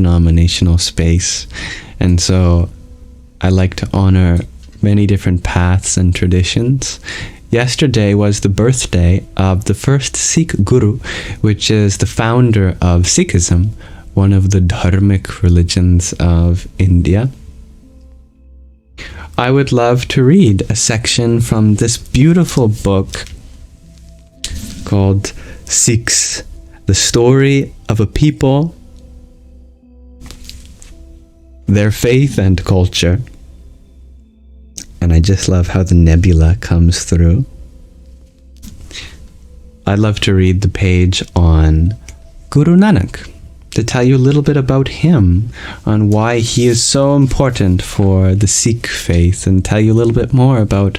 non-denominational space. And so I like to honor many different paths and traditions. Yesterday was the birthday of the first Sikh Guru, which is the founder of Sikhism, one of the dharmic religions of India. I would love to read a section from this beautiful book called Sikhs, the story of a people, their faith and culture. And I just love how the nebula comes through. I'd love to read the page on Guru Nanak, to tell you a little bit about him, on why he is so important for the Sikh faith, and tell you a little bit more about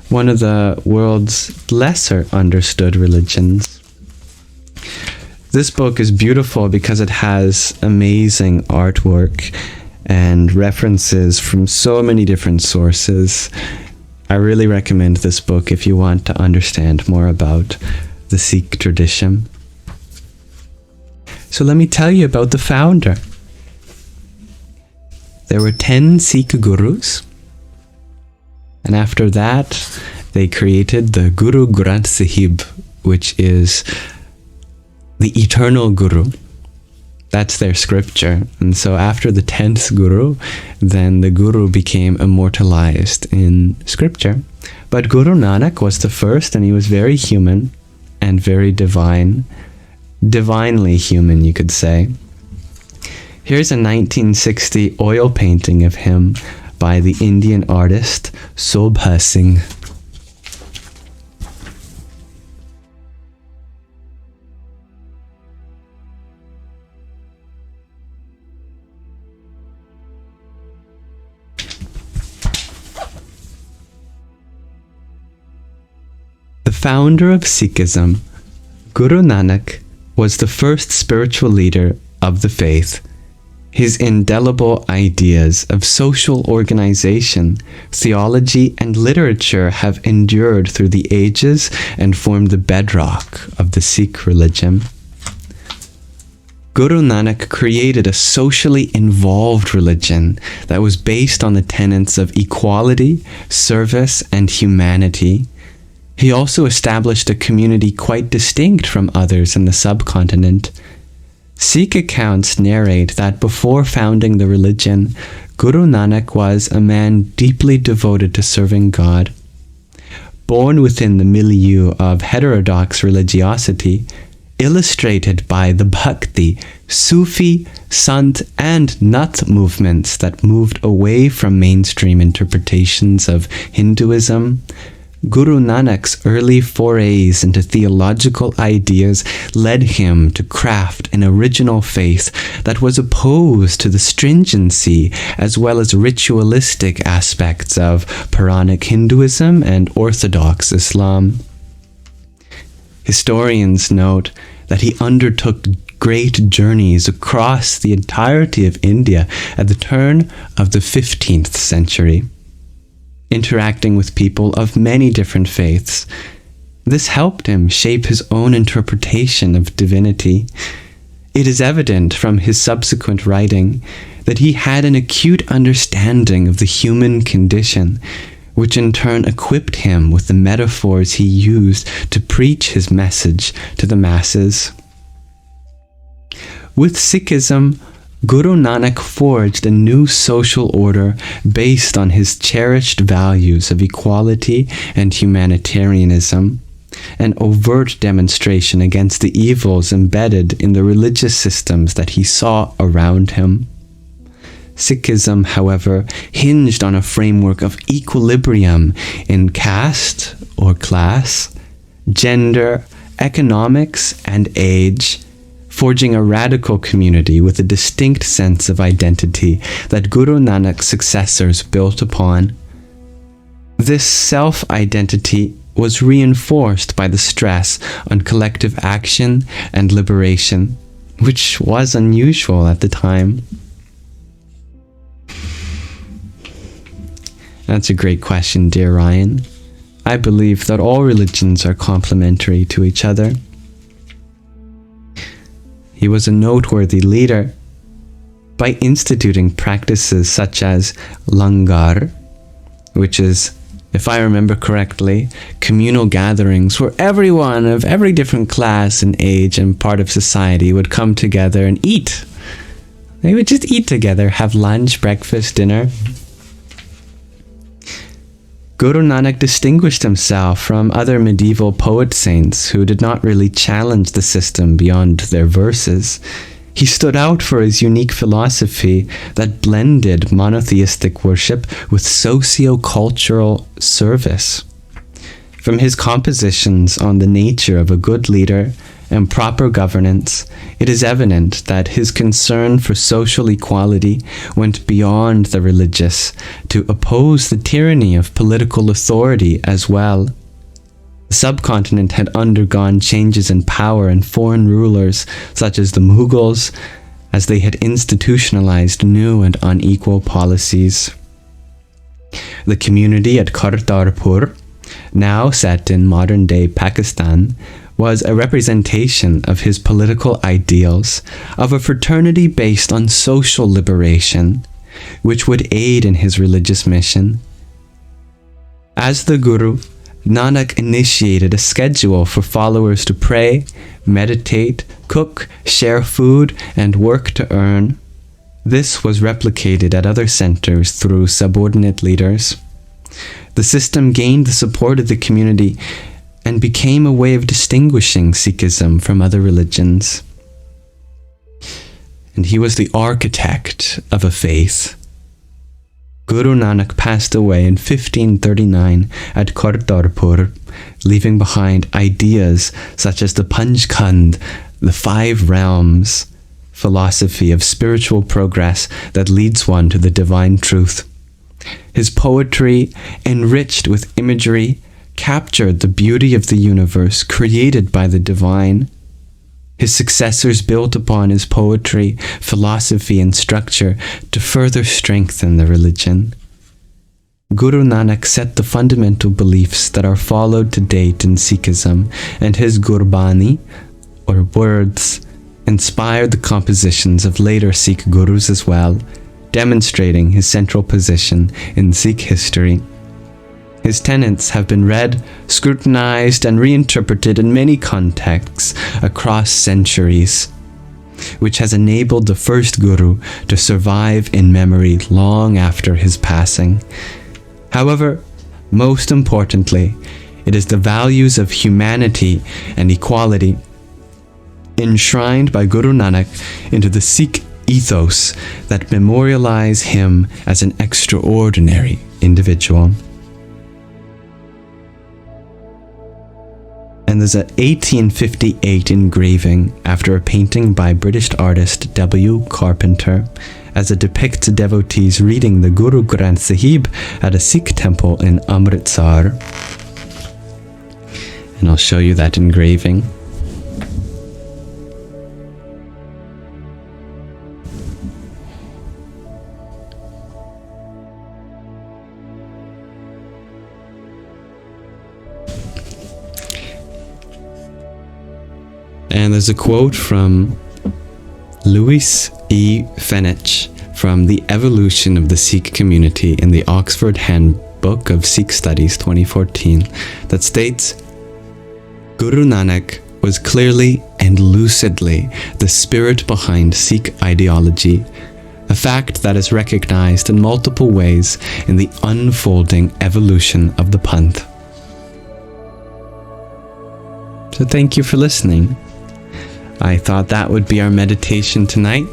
one of the world's lesser understood religions. This book is beautiful because it has amazing artwork and references from so many different sources. I really recommend this book if you want to understand more about the Sikh tradition. So let me tell you about the founder. There were 10 Sikh Gurus, and after that they created the Guru Granth Sahib, which is the eternal Guru. That's their scripture. And so after the 10th Guru, then the Guru became immortalized in scripture. But Guru Nanak was the first, and he was very human and very divine. Divinely human, you could say. Here's a 1960 oil painting of him by the Indian artist Sobha Singh. The founder of Sikhism, Guru Nanak, was the first spiritual leader of the faith. His indelible ideas of social organization, theology, and literature have endured through the ages and formed the bedrock of the Sikh religion. Guru Nanak created a socially involved religion that was based on the tenets of equality, service, and humanity. He also established a community quite distinct from others in the subcontinent. Sikh accounts narrate that before founding the religion, Guru Nanak was a man deeply devoted to serving God. Born within the milieu of heterodox religiosity, illustrated by the Bhakti, Sufi, Sant, and Nat movements that moved away from mainstream interpretations of Hinduism, Guru Nanak's early forays into theological ideas led him to craft an original faith that was opposed to the stringency as well as ritualistic aspects of Puranic Hinduism and Orthodox Islam. Historians note that he undertook great journeys across the entirety of India at the turn of the 15th century. Interacting with people of many different faiths. This helped him shape his own interpretation of divinity. It is evident from his subsequent writing that he had an acute understanding of the human condition, which in turn equipped him with the metaphors he used to preach his message to the masses. With Sikhism, Guru Nanak forged a new social order based on his cherished values of equality and humanitarianism, an overt demonstration against the evils embedded in the religious systems that he saw around him. Sikhism, however, hinged on a framework of equilibrium in caste or class, gender, economics, and age, forging a radical community with a distinct sense of identity that Guru Nanak's successors built upon. This self-identity was reinforced by the stress on collective action and liberation, which was unusual at the time. That's a great question, dear Ryan. I believe that all religions are complementary to each other. He was a noteworthy leader, by instituting practices such as langar, which is, if I remember correctly, communal gatherings where everyone of every different class and age and part of society would come together and eat. They would just eat together, have lunch, breakfast, dinner. Guru Nanak distinguished himself from other medieval poet saints who did not really challenge the system beyond their verses. He stood out for his unique philosophy that blended monotheistic worship with socio-cultural service. From his compositions on the nature of a good leader and proper governance, it is evident that his concern for social equality went beyond the religious to oppose the tyranny of political authority as well. The subcontinent had undergone changes in power and foreign rulers such as the Mughals, as they had institutionalized new and unequal policies. The community at Kartarpur, now set in modern-day Pakistan, was a representation of his political ideals of a fraternity based on social liberation, which would aid in his religious mission. As the Guru, Nanak initiated a schedule for followers to pray, meditate, cook, share food, and work to earn. This was replicated at other centers through subordinate leaders. The system gained the support of the community and became a way of distinguishing Sikhism from other religions. And he was the architect of a faith. Guru Nanak passed away in 1539 at Kartarpur, leaving behind ideas such as the Panchkhand, the 5 realms, philosophy of spiritual progress that leads one to the divine truth. His poetry, enriched with imagery, captured the beauty of the universe created by the divine. His successors built upon his poetry, philosophy, and structure to further strengthen the religion. Guru Nanak set the fundamental beliefs that are followed to date in Sikhism, and his Gurbani, or words, inspired the compositions of later Sikh gurus as well, demonstrating his central position in Sikh history. His tenets have been read, scrutinized, and reinterpreted in many contexts across centuries, which has enabled the first Guru to survive in memory long after his passing. However, most importantly, it is the values of humanity and equality enshrined by Guru Nanak into the Sikh ethos that memorialize him as an extraordinary individual. And there's an 1858 engraving after a painting by British artist W. Carpenter, as it depicts devotees reading the Guru Granth Sahib at a Sikh temple in Amritsar. And I'll show you that engraving. And there's a quote from Louis E. Fenech from The Evolution of the Sikh Community in the Oxford Handbook of Sikh Studies 2014 that states, Guru Nanak was clearly and lucidly the spirit behind Sikh ideology, a fact that is recognized in multiple ways in the unfolding evolution of the Panth. So thank you for listening. I thought that would be our meditation tonight,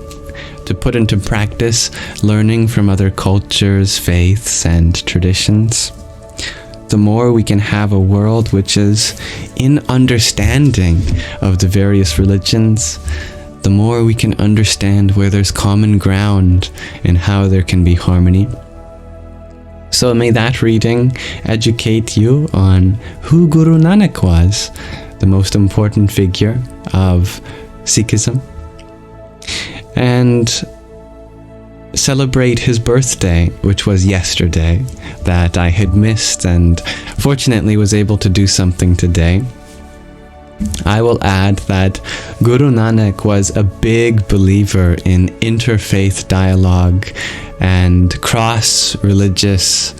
to put into practice learning from other cultures, faiths, and traditions. The more we can have a world which is in understanding of the various religions, the more we can understand where there's common ground and how there can be harmony. So may that reading educate you on who Guru Nanak was, the most important figure of Sikhism, and celebrate his birthday, which was yesterday, that I had missed and fortunately was able to do something today. I will add that Guru Nanak was a big believer in interfaith dialogue and cross-religious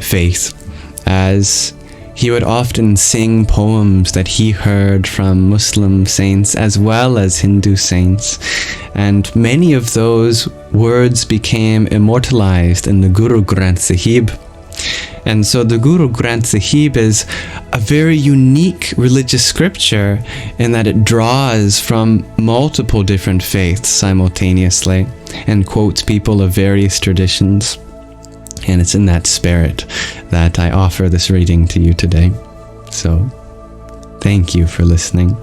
faith, as he would often sing poems that he heard from Muslim saints as well as Hindu saints, and many of those words became immortalized in the Guru Granth Sahib. And so the Guru Granth Sahib is a very unique religious scripture in that it draws from multiple different faiths simultaneously and quotes people of various traditions. And it's in that spirit that I offer this reading to you today. So, thank you for listening.